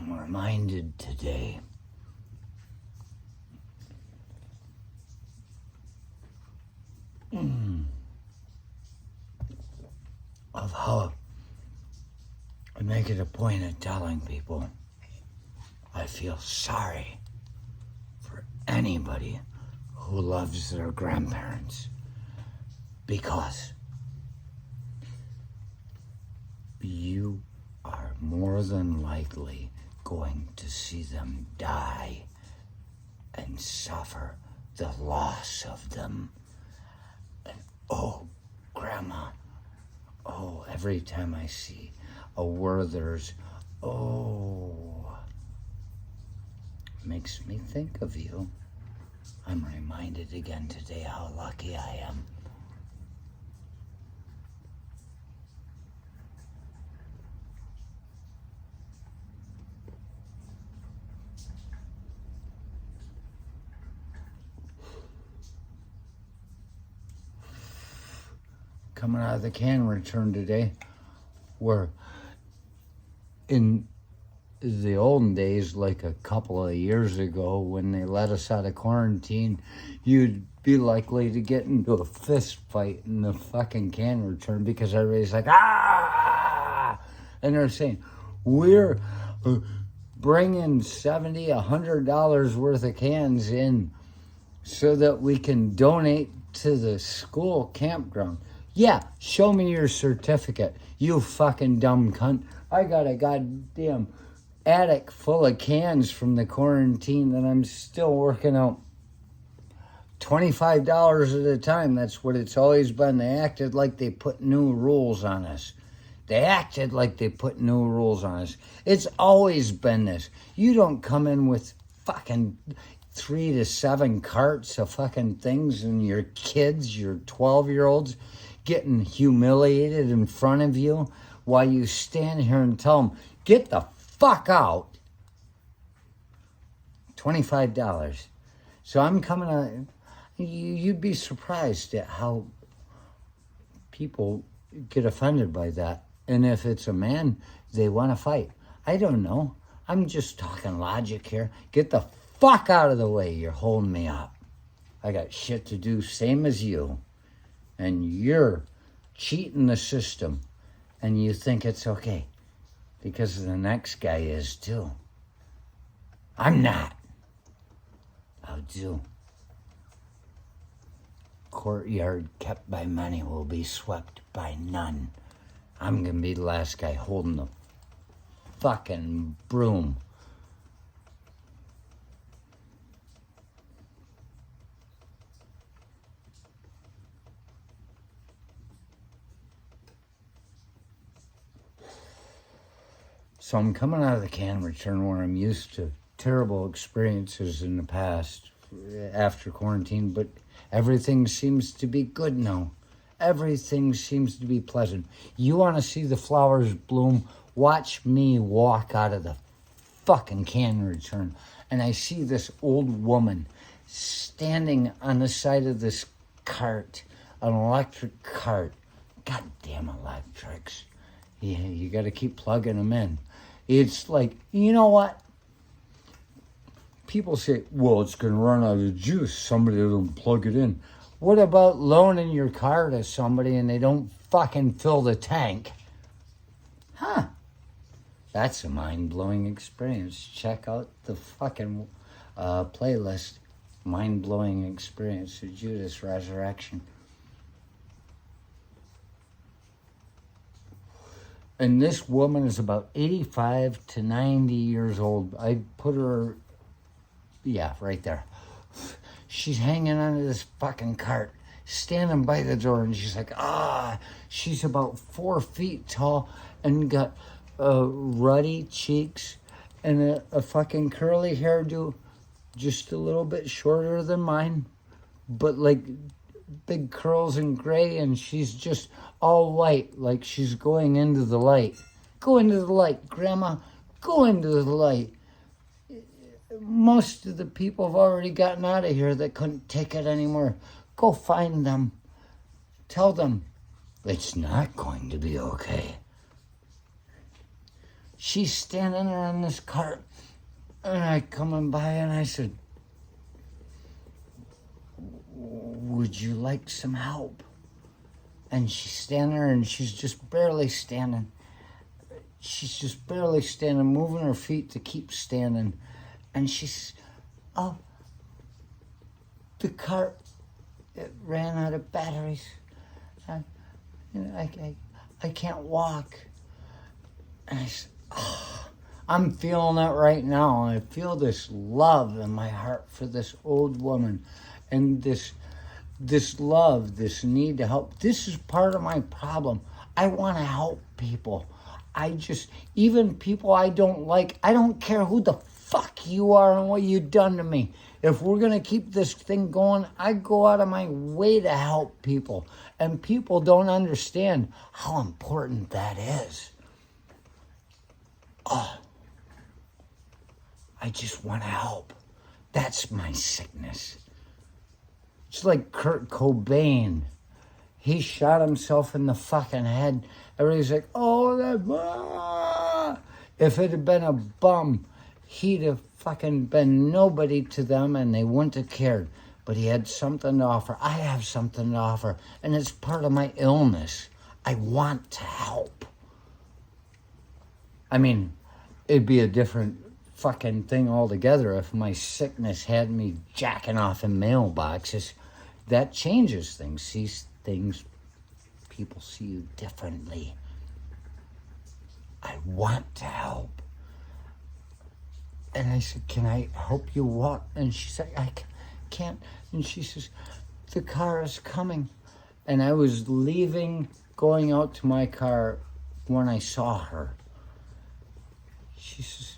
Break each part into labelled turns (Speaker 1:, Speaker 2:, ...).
Speaker 1: I'm reminded today of how I make it a point of telling people I feel sorry for anybody who loves their grandparents, because you are more than likely going to see them die and suffer the loss of them. And oh, Grandma, oh, every time I see a Werther's, oh, makes me think of you. I'm reminded again today how lucky I am. Coming out of the can return today, where in the olden days, like a couple of years ago, when they let us out of quarantine, you'd be likely to get into a fist fight in the fucking can return because everybody's like, ah! And they're saying, we're bringing $70, $100 worth of cans in so that we can donate to the school campground. Yeah, show me your certificate, you fucking dumb cunt. I got a goddamn attic full of cans from the quarantine that I'm still working out. $25 at a time, that's what it's always been. They acted like they put new rules on us. They acted like they put new rules on us. It's always been this. You don't come in with fucking 3 to 7 carts of fucking things and your kids, your 12-year-olds, getting humiliated in front of you while you stand here and tell them, get the fuck out. $25. So I'm coming out. You'd be surprised at how people get offended by that. And if it's a man, they want to fight. I don't know. I'm just talking logic here. Get the fuck out of the way. You're holding me up. I got shit to do, same as you. And you're cheating the system. And you think it's okay. Because the next guy is too. I'm not. I'll do. Courtyard kept by many will be swept by none. I'm going to be the last guy holding the fucking broom. So I'm coming out of the can return where I'm used to terrible experiences in the past after quarantine, but everything seems to be good now. Everything seems to be pleasant. You want to see the flowers bloom? Watch me walk out of the fucking can return, and I see this old woman standing on the side of this cart, an electric cart. Goddamn electrics. Yeah, you got to keep plugging them in. It's like, you know what? People say, well, it's going to run out of juice. Somebody will plug it in. What about loaning your car to somebody and they don't fucking fill the tank? Huh. That's a mind-blowing experience. Check out the fucking playlist. Mind-blowing experience of Judas Resurrection. And this woman is about 85 to 90 years old. I put her, yeah, right there. She's hanging onto this fucking cart, standing by the door, and she's like, she's about 4 feet tall and got ruddy cheeks and a fucking curly hairdo, just a little bit shorter than mine, but like big curls and gray, and she's just all white, like she's going into the light. Go into the light, Grandma. Go into the light. Most of the people have already gotten out of here that couldn't take it anymore. Go find them. Tell them it's not going to be okay. she's standing there on this cart, and I coming by, and I said, would you like some help? And she's standing there, and she's just barely standing. She's just barely standing, moving her feet to keep standing. And she's, oh, the cart, it ran out of batteries. I can't walk. And I said, oh, I'm feeling it right now. I feel this love in my heart for this old woman. And this love, this need to help. This is part of my problem. I want to help people. Even people I don't like, I don't care who the fuck you are and what you've done to me. If we're going to keep this thing going, I go out of my way to help people. And people don't understand how important that is. Oh, I just want to help. That's my sickness. It's like Kurt Cobain. He shot himself in the fucking head. Everybody's like, oh, that... If it had been a bum, he'd have fucking been nobody to them and they wouldn't have cared. But he had something to offer. I have something to offer. And it's part of my illness. I want to help. I mean, it'd be a different fucking thing altogether if my sickness had me jacking off in mailboxes. That changes things. People see you differently. I want to help. And I said, can I help you walk? And she said, I can't. And she says, the car is coming. And I was leaving, going out to my car when I saw her. She says,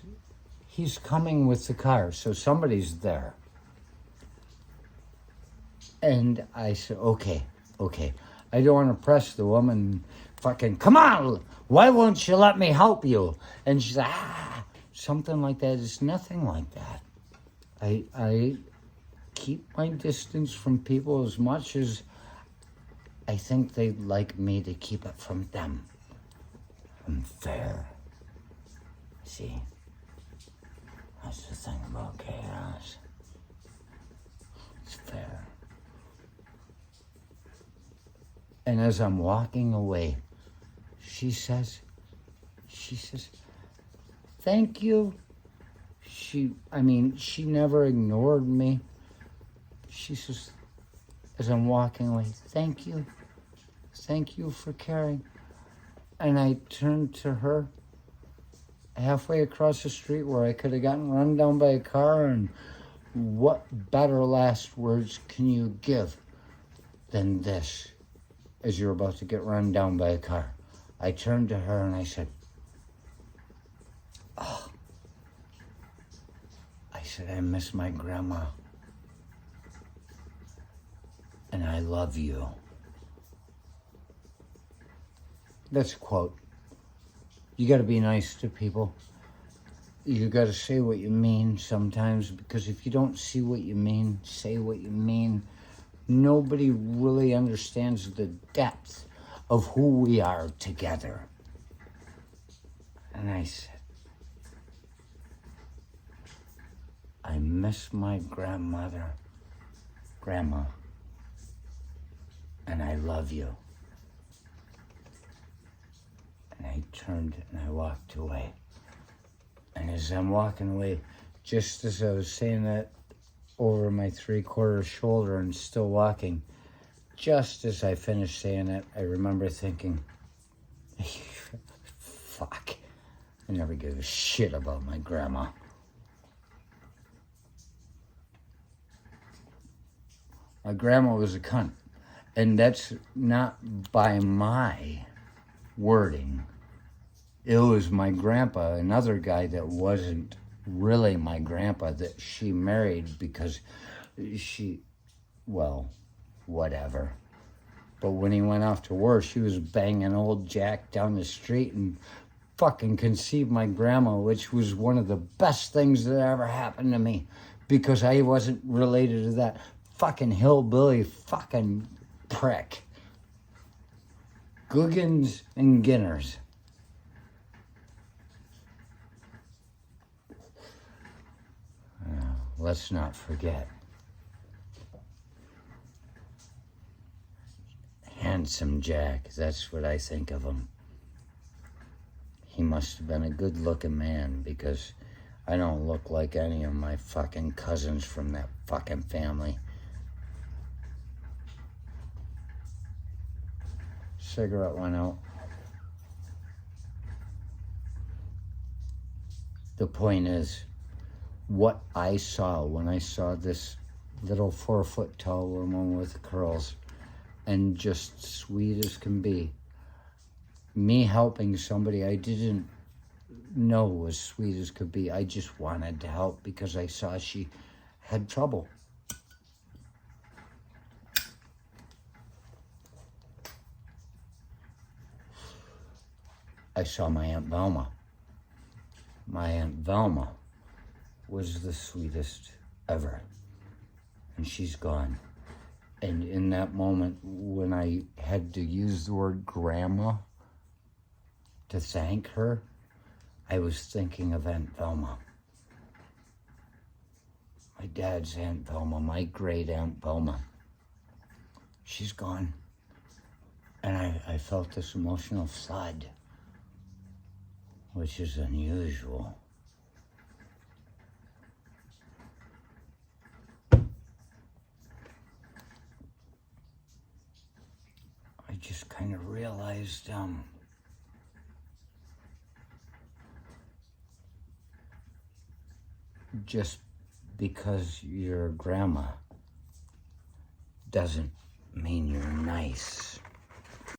Speaker 1: he's coming with the car, so somebody's there. And I said, okay. I don't want to press the woman, fucking, come on, why won't you let me help you? And she's like, something like that. It's nothing like that. I keep my distance from people as much as I think they'd like me to keep it from them. I'm fair. See, that's the thing about chaos. It's fair. And as I'm walking away, she says, thank you. She never ignored me. She says, as I'm walking away, thank you. Thank you for caring. And I turned to her halfway across the street where I could have gotten run down by a car, and what better last words can you give than this as you're about to get run down by a car? I turned to her and I said, oh. I said, I miss my grandma. And I love you. That's a quote. You got to be nice to people. You got to say what you mean sometimes, because if you don't see what you mean, say what you mean, nobody really understands the depth of who we are together. And I said, I miss my grandma, and I love you. And I turned and I walked away. And as I'm walking away, just as I was saying that over my 3/4 shoulder and still walking, just as I finished saying it, I remember thinking, fuck, I never gave a shit about my grandma. My grandma was a cunt. And that's not by my wording. It was my grandpa, another guy that wasn't really my grandpa, that she married because whatever. But when he went off to war, she was banging old Jack down the street and fucking conceived my grandma, which was one of the best things that ever happened to me, because I wasn't related to that fucking hillbilly fucking prick. Googans and Ginners. let's not forget. Handsome Jack, that's what I think of him. He must have been a good-looking man, because I don't look like any of my fucking cousins from that fucking family. Cigarette went out. The point is, what I saw when I saw this little 4-foot tall woman with curls and just sweet as can be, me helping somebody I didn't know was sweet as could be, I just wanted to help because I saw she had trouble. I saw my Aunt Velma. My Aunt Velma was the sweetest ever. And she's gone. And in that moment, when I had to use the word grandma to thank her, I was thinking of Aunt Velma. My dad's Aunt Velma, my great Aunt Velma. She's gone. And I felt this emotional flood, which is unusual. I just kind of realized, just because you're a grandma doesn't mean you're nice.